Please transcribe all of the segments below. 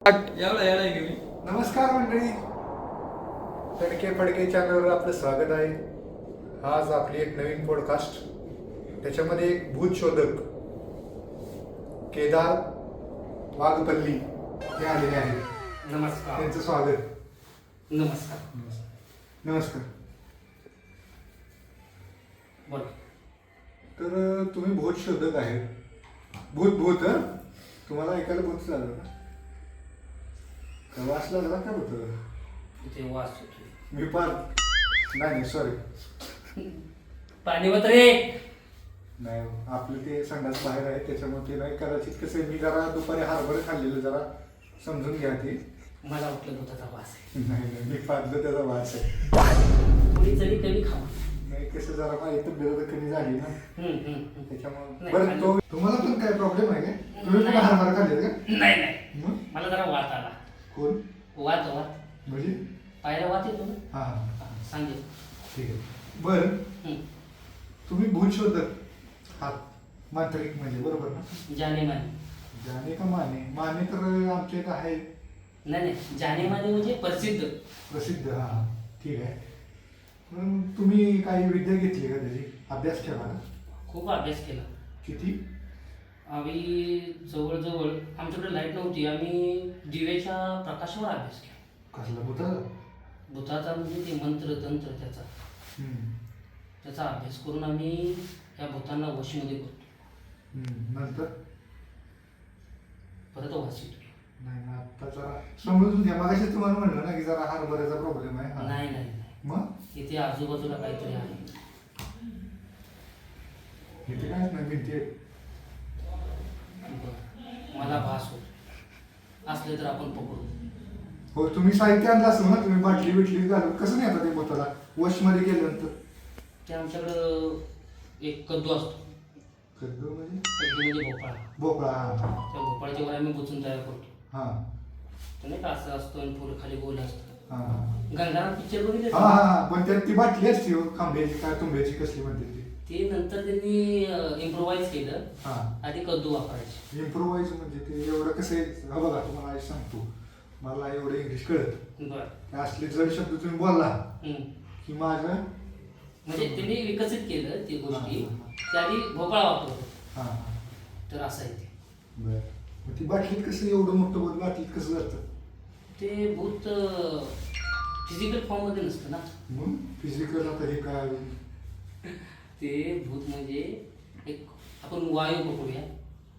एवढा येडा आहे की मी. नमस्कार मंडळी, तडके फडके चॅनलवर आपलं स्वागत आहे. आज आपली एक नवीन पॉडकास्ट, त्याच्यामध्ये एक भूत शोधक केदार वाघपल्ली हे आलेले आहेत. नमस्कार. त्यांचं स्वागत. नमस्कार. नमस्कार. बोल. तर तुम्ही भूत शोधक आहेत. भूत तुम्हाला ऐकायला भूत झालं का? वाचला जरा काय होतं? इथे वास येतोय. मी पार नाही सॉरी पाणी रे. नाही, आपलं ते संडास बाहेर आहे, त्याच्यामुळे ते नाही कदाचित. कसं मी जरा दुपारी हरभरे खाल्लेलं, जरा समजून घ्या ते. मला वाटलं दुधाचा वास आहे. नाही मी पाजलं त्याचा वास आहे. थोडी जरी कमी खावा. नाही कसं जरा माझी तब्येत कमी झाली ना, त्याच्यामुळे. नाही, बरं तो तुम्हाला पण काय प्रॉब्लेम आहे का? तुम्ही पण हरभरा खाल्लेलं का? नाही मग मला जरा वात आला. कोण वात म्हणजे? पायला वात येतो ना. हां हां सांगेल. ठीक आहे. बरं तुम्ही भूत शोधक आहात, मांत्रिक म्हणजे, बरोबर ना? जाने माने. जाने का माने? माने तर आमच्या इथं आहे नाही जाने माने म्हणजे प्रसिद्ध. प्रसिद्ध. हां ठीक आहे. मग तुम्ही काही विद्या घेतली का, त्याची अभ्यास केला का? खूप अभ्यास केला. किती? आम्ही जवळजवळ, आमच्याकडे लाईट नव्हती, आम्ही दिव्याच्या प्रकाशावर अभ्यास केला. कसला भूताचा? भूताचा म्हणजे ते मंत्र तंत्र त्याचा अभ्यास करून आम्ही या भूतांना वशीमध्ये करतो. नंतर परत वास येतो. नाही ना, आता जरा समजून घ्या. मगाशी तुम्हाला म्हणलं ना की जरा हरभऱ्याचा प्रॉब्लेम आहे. हा. नाही मग इथे आजूबाजूला काहीतरी आहे. इथे काहीच नाही, भिंती आहे. बरं. मला भास होत असले तर आपण पकडू. हो, तुम्ही साहित्य आणलं असेल ना, तुम्ही बाटली बिटली घालून कसं नाही आता ते भूताला वशमध्ये गेल्यानंतर? ते आमच्याकडं एक कद्दू असतो. कद्दू म्हणजे? कद्दू म्हणजे भोपळा. भोपळा. हां त्या भोपळ्याच्या वर आम्ही बुचून तयार करतो. हां तो नाही का असं असतो आणि फुल खाली गोल असतं. हां गंगाराम पिक्चर बघितले हां हां. पण त्यात ती बाटली असते हो, खांब्याची काय तुंब्याची, कसली म्हणते ती? ते नंतर त्यांनी इम्प्रोवाइज केलं. हां, आधी कद्दू वापरायचे. इम्प्रोवाइज म्हणजे ते एवढं कसं आहे? हा बघा, तुम्हाला आज सांगतो, मला एवढं इंग्लिश कळत. बरं. असले जड शब्द तुम्ही बोलला हम्म. की माझं म्हणजे त्यांनी विकसित केलं ती गोष्टी. हां, हां. त्या आधी भोपळा वापरतो. हां हां. तर असं आहे ते. बरं. मग ती बाटलीत कसं एवढं मोठं भूत बाटलीत कसं जातं? ते भूत फिजिकल फॉर्म मध्ये नसतं ना. मग फिजिकल आता हे काय? ते भूत म्हणजे एक, आपण वायू पकडूया.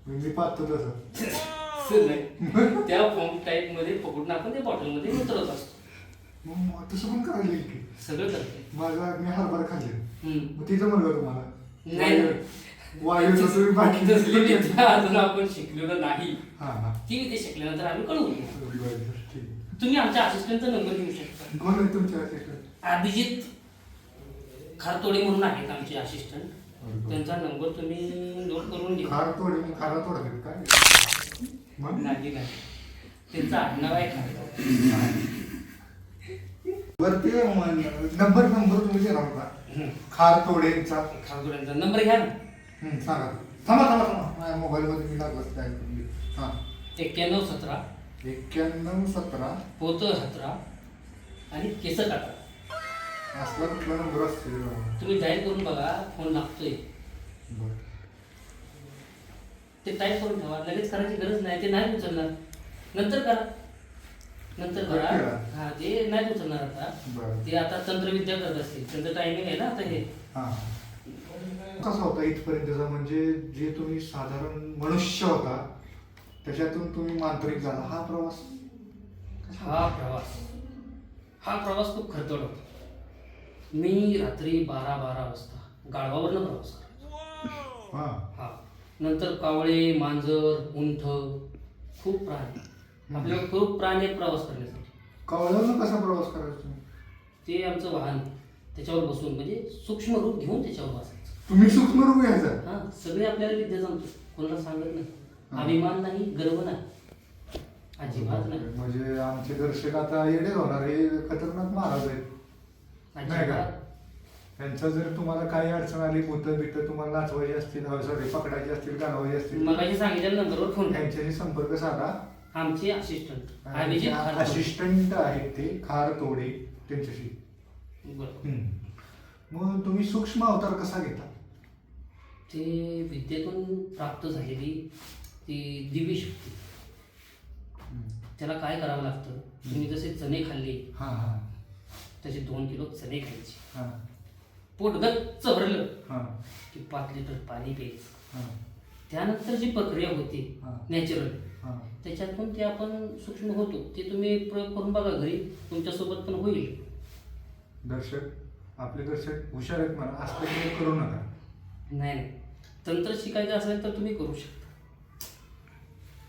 मी पाहतो तसं. तसं नाही. त्या फॉर्म टाईप मध्ये पकडून आपण त्या बॉटल मध्ये उतरत असतो. मग तसं पण करायला येईल की? सगळं करते. माझा मी हरभरा खाल्ले, हम्म. मग तिचं म्हणलं तुम्हाला नाही. वायूचं तुम्ही बाटली तसली विद्या अजून आपण शिकलेलो नाही. हां हां. ती विद्या शिकल्यानंतर आम्ही कळवून घेऊ. बरं, ठीक. तुम्ही आमच्या असिस्टंटचा नंबर घेऊ शकता. कोण आहे तुमच्या assistant? अभिजित खारतोडे म्हणून आहेत आमचे असिस्टंट. त्यांचा नंबर तुम्ही नोट करून घ्या. खार तोडे काय? मग नाही. त्यांचं आडनाव आहे खारतोडे. बरं, ते नंबर तुम्ही देणार होता खार तोडेचा. खारतोड्यांचा नंबर घ्या ना. सांगा. थांबा माझ्या मोबाईलमध्ये मी लागला काय करून घे. हां. 9117 9117 पोतं 17 आणि केस काटा. असला कुठला नंबर असतो? तुम्ही डायल करून बघा, फोन लागतोय. बरं. ते टाईप करून ठेवा. लगेच करायची गरज नाही. ते नाही उचलणार. नंतर करा. करा. हा, ते नाही उचलणार आता. बरं. ते आता तंत्रविद्या करत असतील. त्यांचं टायमिंग आहे ना आता हे. हां. कसा होता इथपर्यंतचा? म्हणजे जे तुम्ही साधारण मनुष्य होता त्याच्यातून तुम्ही मांत्रिक झाला, हा प्रवास? हा प्रवास खूप खर्चड होता. मी रात्री 12 वाजता गाढवावरनं प्रवास करायचो. हा. नंतर कावळे, मांजर, उंट, खूप प्राणी. आपल्याला खूप प्राणी आहेत प्रवास करण्यासाठी. कावळ्यावरून कसा प्रवास करायचा तुम्ही? ते आमचं वाहन, त्याच्यावर बसून म्हणजे सूक्ष्म रूप घेऊन त्याच्यावर बसायचं. तुम्ही सूक्ष्म रूप घ्यायचा? हा, सगळे आपल्याला विद्या जमतो. कोणाला सांगत नाही. अभिमान नाही, गर्व नाही, अजिबात नाही. म्हणजे आमचे दर्शक आता येडे होणार, हे खतरनाक महाराज आहेत नाही का? त्यांचा जर तुम्हाला काही अडचण आली, भूतं बितं तुम्हाला नाचवायची असतील, सॉरी पकडायची असतील, घालवायची असतील, मला सांगितलेल्या नंबरवर फोन त्यांच्याशी संपर्क साधा. आमचे असिस्टंट अभिजित खारतोडे. असिस्टंट आहेत ते खारतोडे त्यांच्याशी. बरोबर. मग तुम्ही सूक्ष्म अवतार कसा घेता? ते विद्येतून प्राप्त झालेली ती दिव्य शक्ती. त्याला काय करावं लागतं, तुम्ही जसे चणे खाल्ले हां हां तसे 2 किलो चणे खायचे, हां पोट गच्च भरलं हां की 5 लिटर पाणी प्यायचं. हां त्यानंतर जी प्रक्रिया होते हां. नॅचरल, हां. त्याच्यातून ते आपण सूक्ष्म होतो. ते तुम्ही प्रयोग करून बघा घरी, तुमच्यासोबत पण होईल. दर्शक, आपले दर्शक हुशार आहेत म्हणा, असं काही करू नका. नाही नाही, तंत्र शिकायचं असेल तर तुम्ही करू शकता.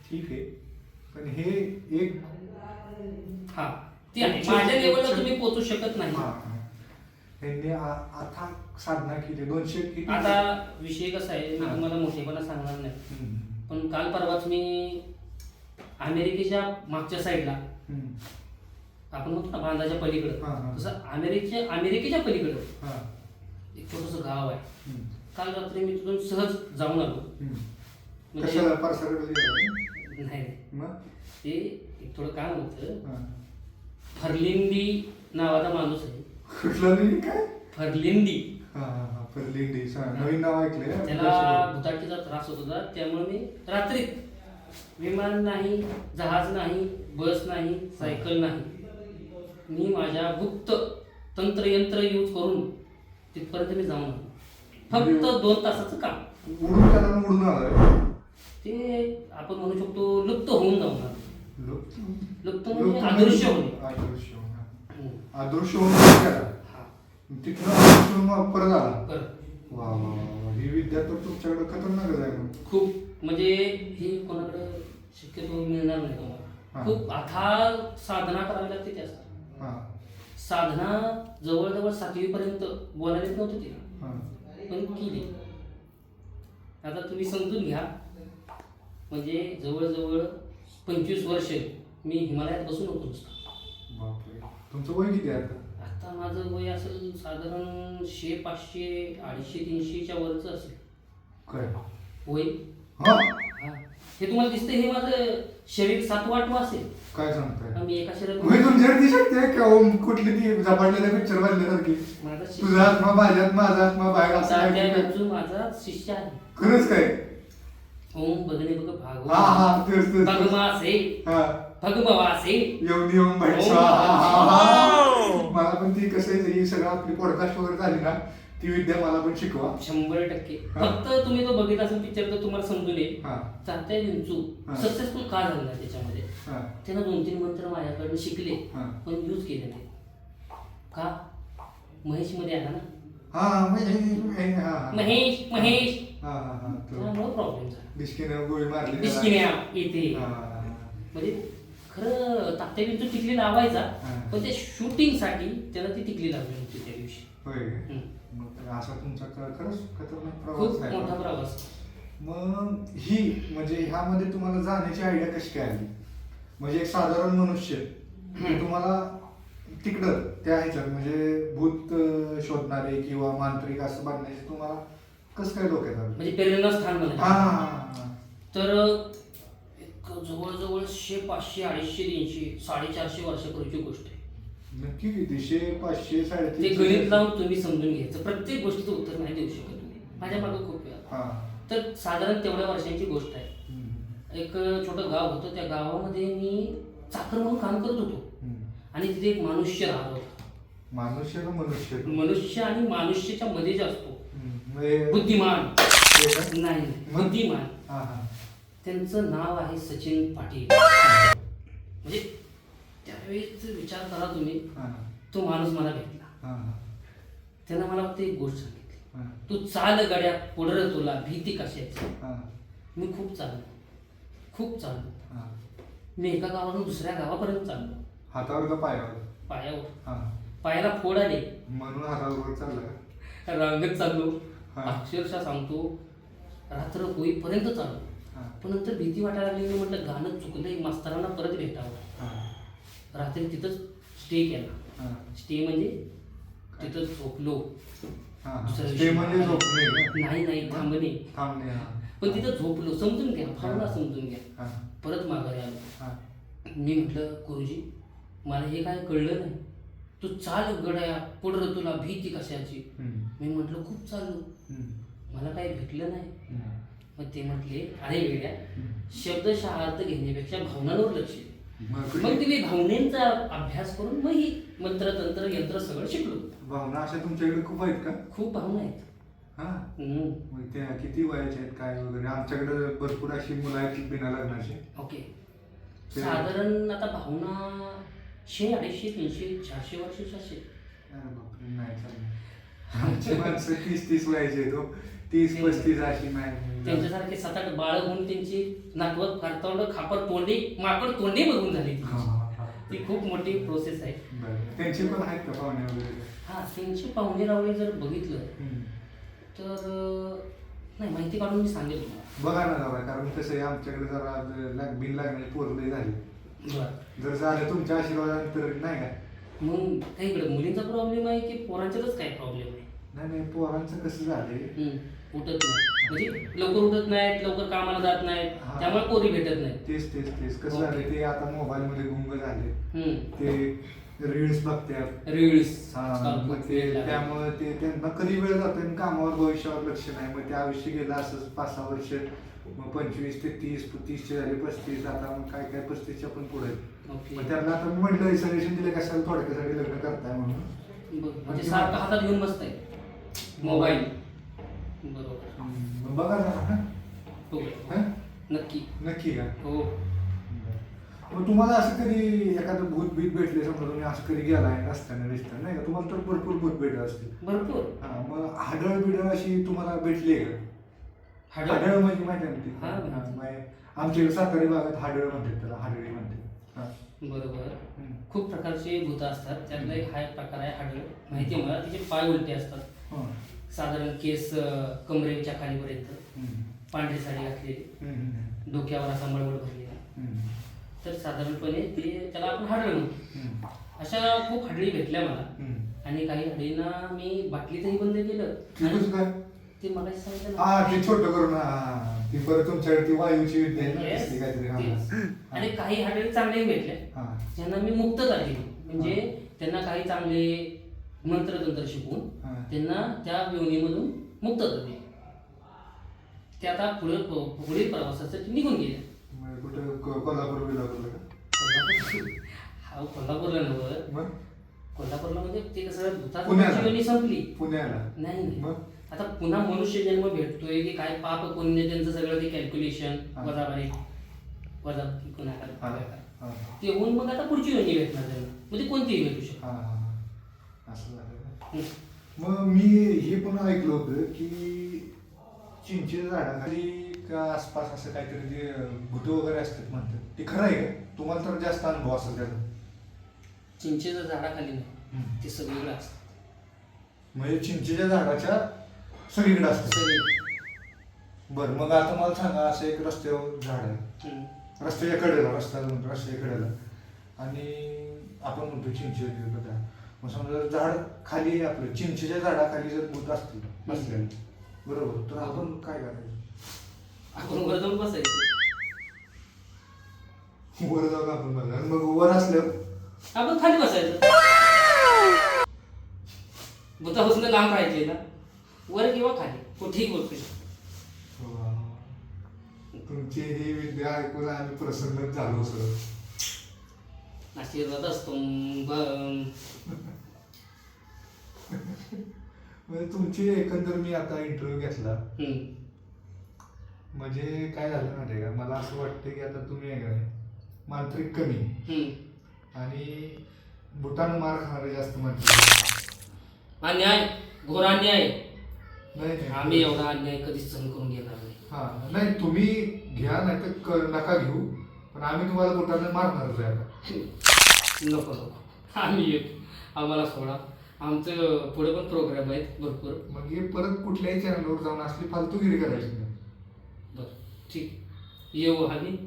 ठीक आहे, पण हे एक हा ते आहे, माझ्या लेवलला तुम्ही पोहोचू शकत नाही. यांनी आता साधना केली 200 किती. आता विषय कसा आहे, मी हा. तुम्हाला मोठेपणा सांगणार नाही, हम्म. पण काल परवाच मी अमेरिकेच्या मागच्या साईडला, आपण म्हणतो ना बांधाच्या पलीकडं, हा, हा. तसं अमेरिकेच्या पलीकडं हां. एक छोटंसं गाव आहे. हम्म. काल रात्री मी तिथून सहज जाऊन आलो. हम्म. म्हणजे कशाला पार्सल नाही मग ते एक थोडं काम होतं. हां. फर्लिंडी नावाचा माणूस आहे. कुठला नाही काय? फर्लिंडी. हां हां हां फर्लिंडी नवीन नाव ऐकलंय. त्याला भुताटकीचा त्रास होत होता, त्यामुळे मी रात्री, विमान नाही, जहाज नाही, बस नाही, सायकल नाही, मी माझ्या गुप्त तंत्रयंत्र यूज करून तिथपर्यंत मी जाऊन आलो. फक्त 2 तासाचं काम. उडून त्याला उडून आलाय. ते आपण म्हणू शकतो लुप्त होऊन जाऊन आलो. लुप्त म्हणजे लुप्त अदृश्य होणे. अदृश्य होणे. हम्म. अदृश्य होऊन गेला. हा. तिथनं अदृश्य होऊन मग परत आला. बरं. वा वा वा, ही विद्या तर तुमच्याकडे खतरनाकच आहे मग. खूप म्हणजे ही कोणाकडे शक्यतो मिळणार नाही हा. तुम्हाला. खूप अथाग साधना करावी लागते त्यासाठी. हां साधना जवळजवळ 7वी पर्यंत बोलायला येत नव्हतं तिला, हां. पण केली. आता तुम्ही समजून घ्या, म्हणजे जवळजवळ 25 वर्ष मी हिमालयात बसून होतो नुसतं. बापरे, तुमचं वय किती आहे आता? आता माझं वय असेल साधारण 100, 500, 250, 300च्या वरचं असेल काय? वय. हां. हा. हे तुम्हाला दिसतंय, हे माझं शरीर 7वाटवं असेल. काय सांगताय? मी एका शरीरात मी तुमच्याकडे दिसत आहे का ओम, कुठली ती झपाटलेल्या पिक्चर बनल्यासारखी? माझा तुझा आत्मा माझ्यात, माझा आत्मा बाहेर असं शिष्य आहे. माझा शिष्य आहे. खरंच काय? ओम बगणे बग हा भागवत हा तेच तेच. भगमासे हा भगमवासे. येऊन येऊन भाई मला पण ती कसं आहे, ही सगळं आपली पॉडकास्ट वगैरे झाली ना, ती विद्या मला पण शिकवा. 100%. हा. फक्त तुम्ही तो बघितला असेल पिक्चर तर तुम्हाला समजून येईल. हा चाहत्या विंचू हा. सक्सेसफुल का झाला नाही त्याच्यामध्ये. हा त्यानं 2-3 मंत्र माझ्याकडनं शिकले, हा. पण यूज केले नाही. का? महेश मध्ये आला ना, हा हा महेश महेश, हा हा हा त्यामुळे प्रॉब्लेम झाला. डिस्कीने गोळी मारली त्याला. डिस्किन्या येते. हा, हा, म्हणजे खरं तात्या विंचू टिकली लावायचा, हा. पण त्या शूटिंग साठी त्याला ती टिकली लावली होती त्या दिवशी. होय काय? हम्म. मग तर असा तुमचा खरंच खतरनाक खूप प्रवास आहे. मोठा प्रवास. मग ही म्हणजे ह्यामध्ये तुम्हाला जाण्याची आयडिया कशी काय आली? म्हणजे एक साधारण मनुष्य हम्म. तुम्हाला तिकडं त्या ह्याच्यात म्हणजे भूत शोधणारे किंवा मांत्रिक असं बनण्याचे तुम्हाला कसं काय डोक्यात आलं? म्हणजे प्रेरणास्थान हा म्हणायचं. हा, हा. तर एक जवळजवळ 100, 500, 250, 300, 450 वर्षापूर्वीची गोष्ट आहे. नक्की किती? 100, 500, ते 350? गणित लावून तुम्ही समजून घ्यायचं. प्रत्येक गोष्टीचं उत्तर नाही देऊ शकत तुम्ही, माझ्या मागं खूप वेळा. हा. तर साधारण तेवढ्या वर्षांची गोष्ट आहे. हम्म. एक छोटं गाव होतं, त्या गावामध्ये मी चाकर म्हणून काम करत होतो, हम्म. आणि तिथे एक मनुष्य राहत होता. मनुष्य का मनुष्य? मनुष्य आणि मनुष्याच्या मध्ये जे असतो म्हणजे बुद्धिमान, ते का? नाही बुद्धिमान, हा हा त्यांचं नाव आहे सचिन पाटील. म्हणजे त्यावेळेस विचार करा तुम्ही, हा तो माणूस मला भेटला. हा त्यानं मला फक्त एक गोष्ट सांगितली, हा तू चाल गड्या पुढं, तुला भीती कशाची. हा मी खूप चाललो, खूप चाललो. हा. मी एका गावावरून दुसऱ्या गावापर्यंत चाललो, हातावर का पायावर? पायावर. हा. पायाला फोड आले, म्हणून हातावर चाललं का? रांगत चाललो. हा. अक्षरशः सांगतो, रात्र होईपर्यंत चाललो. हा. पण नंतर भीती वाटायला लागली. मी म्हटलं गाणं चुकलंय, मास्तरांना परत भेटावं. हा. रात्री तिथंच स्टे केला. हा. स्टे म्हणजे तिथं झोपलो. हा. दुसऱ्या ते दिवशी म्हणजे झोपणे का? नाही नाही, थांबणे. थांबणे. हा. पण तिथं झोपलो. समजून घ्या, भावना समजून घ्या. हा. परत माघारी आलो. हा. मी म्हटलं गुरुजी मला हे काय कळलं नाही, तू चाल गड्या पुढं, तुला भीती कशाची. मी म्हटलं खूप चाललो, मला काही भेटलं नाही. मग ते म्हटले अरे वेड्या, शब्दशः अर्थ घेण्यापेक्षा भावनांवर लक्ष दे. मग ते मी भावनेचा अभ्यास करून मग ही मंत्र तंत्र यंत्र सगळं शिकलो. भावना अशा तुमच्याकडे खूप आहेत का? खूप भावना आहेत. हा. मग त्या किती वयाच्या आहेत काय वगैरे? आमच्याकडे भरपूर अशी मुलं आहेत बिना लग्नाची. ओके. साधारण आता भावना 100, 250, 300, 400 वर्षाची असेल. नाही चालणार. आमची माणसं 30 वयाची आहेत, 30-35 अशी नाही. त्यांच्यासारखे 7-8 बाळ होऊन त्यांची नातवत फारतवड खापर तोंडी माकड तोंडी बघून झाली. ती खूप मोठी प्रोसेस आहे. त्यांचे पण आहेत का पाहुणे वगैरे? हा, त्यांचे पाहुणे रावळे जर बघितलं तर नाही, माहिती काढून मी सांगेल तुम्हाला. बघा ना जरा, कारण कसं आहे आमच्याकडे जरा बिन लागण्याची पोरलंही झाली. जर झालं तुमच्या आशीर्वादानंतर नाही का. मग काही इकडे मुलींचा प्रॉब्लेम आहे की पोरांच्यातच काय प्रॉब्लेम आहे? नाही, पोरांचं कसं झालंय, उठत नाही म्हणजे लवकर उठत नाहीत, लवकर कामाला जात नाहीत, त्यामुळे पोरी भेटत नाही. तेच कसं झालंय, ते आता मोबाईल मध्ये गुंग झाले, ते रील्स बघतात. रील्स त्यामुळे ते त्यांना कधी वेळ जातोय आणि कामावर भविष्यावर लक्ष नाही. मग ते आयुष्य गेलं असं 5-6 वर्ष, मग 25 ते 30 झाले, 35, आता मग काय 35च्या पण पुढे. मग त्यांना आता मी म्हटलं सजेशन दिलं कशाला थोडक्यासाठी लग्न करताय म्हणून. म्हणजे सारखं हातात घेऊन बसताय मोबाईल. बरोबर. बघा ना. नक्की का? हो. मग तुम्हाला असं कधी एखादं भूत बीत भेटले, समजा तुम्ही असं कधी गेलाय रस्त्याने नाही का, तुम्हाला तर भरपूर भूत भेटत असतील. भरपूर. हा, मग हाडळ बिडळ अशी तुम्हाला भेटली का? हाडळ म्हणजे माहिती आहे आमच्या सातारी भागात हाडळ म्हणतात त्याला, हाडळी म्हणतात. बरोबर. खूप प्रकारचे भूत असतात, त्यातला एक हा एक प्रकार आहे हाडळ. माहिती आहे मला. तिचे पाय उलटे असतात, साधारण केस कमरेच्या खालीपर्यंत, पांढरी साडी घातलेली, डोक्यावर असा मळवळ भरलेला. तर साधारणपणे ते त्याला आपण हाडळ म्हणतो. अशा खूप हाडळी भेटल्या मला. आणि काही हाडळींना मी बाटलीतही बंद केलं. ते मला सांगितलं ते छोटं करून ती परत तुमच्याकडे ती वायूची विद्या. आणि काही हाडळी चांगलेही भेटल्या, ज्यांना मी मुक्तता दिली. म्हणजे त्यांना काही चांगले मंत्रतंत्र शिकवून त्यांना त्या योनीमधून मुक्तता दिली. ते आता पुढील प्रवासासाठी निघून गेले. कोल्हापूरला हा, कोल्हापूरला नव्हतं. कोल्हापूरला म्हणजे ते कसं पुण्याला योनी संपली. पुण्याला नाही, आता पुन्हा मनुष्य जन्म भेटतोय की काय पाप पुण्य त्यांचं सगळं ते कॅल्क्युलेशन वजाबारी ते होऊन मग आता पुढची योनी भेटणार त्यांना, म्हणजे कोणतीही भेटू शकते. असं झालं. मग मी हे पण ऐकलं होतं की चिंचेच्या झाडाखाली का आसपास असं काहीतरी जे भूत वगैरे असतात म्हणतात, ते खरं आहे का? तुम्हाला तर जास्त अनुभव असेल त्याचा. चिंचेच्या झाडाखाली नाही, ते सगळीकडे असतं. म्हणजे चिंचेच्या झाडाच्या सगळीकडे असतं. बरं, मग आता मला सांगा, असं एक रस्त्यावर झाड आहे, रस्त्याच्या कडेला आणि आपण म्हणतो चिंचेचं झाड. मग समजा झाड खाली, आपलं चिंचेच्या झाडाखाली जर भूत असतील बसलेलं, बरोबर, तर आपण काय करायचं? आपण वर जाऊन बसायचं. वर जाऊन आपण बघा, मग वर असल्यावर आपण खाली बसायचं. भूतापासून लांब राहायचे ना, वर किंवा खाली कुठेही बसू शकतो. तुमची ही विद्या ऐकून आम्ही प्रसन्न झालो सर. आशीर्वाद असतो. म्हणजे तुमची एकंदर मी आता इंटरव्ह्यू घेतला, म्हणजे काय झालं माहिती का, मला असं वाटतं की आता तुम्ही आहे का मांत्रिक कमी आणि भूतानं मार खाणारे जास्त मांत्रिक. अन्याय, घोर अन्याय. नाही, आम्ही एवढा अन्याय कधीच सहन करून घेणार नाही. नाही, तुम्ही घ्या नाही तर नका घेऊ, पण आम्ही तुम्हाला भूतानं मारणारच आहे आता. नको, आम्ही येतो, आम्हाला सोडा. आमचं पुढे पण प्रोग्राम आहेत भरपूर. मग हे परत कुठल्याही चॅनलवर जाऊन असली फालतूगिरी करायची नाही. बरं, ठीक, येऊ आम्ही.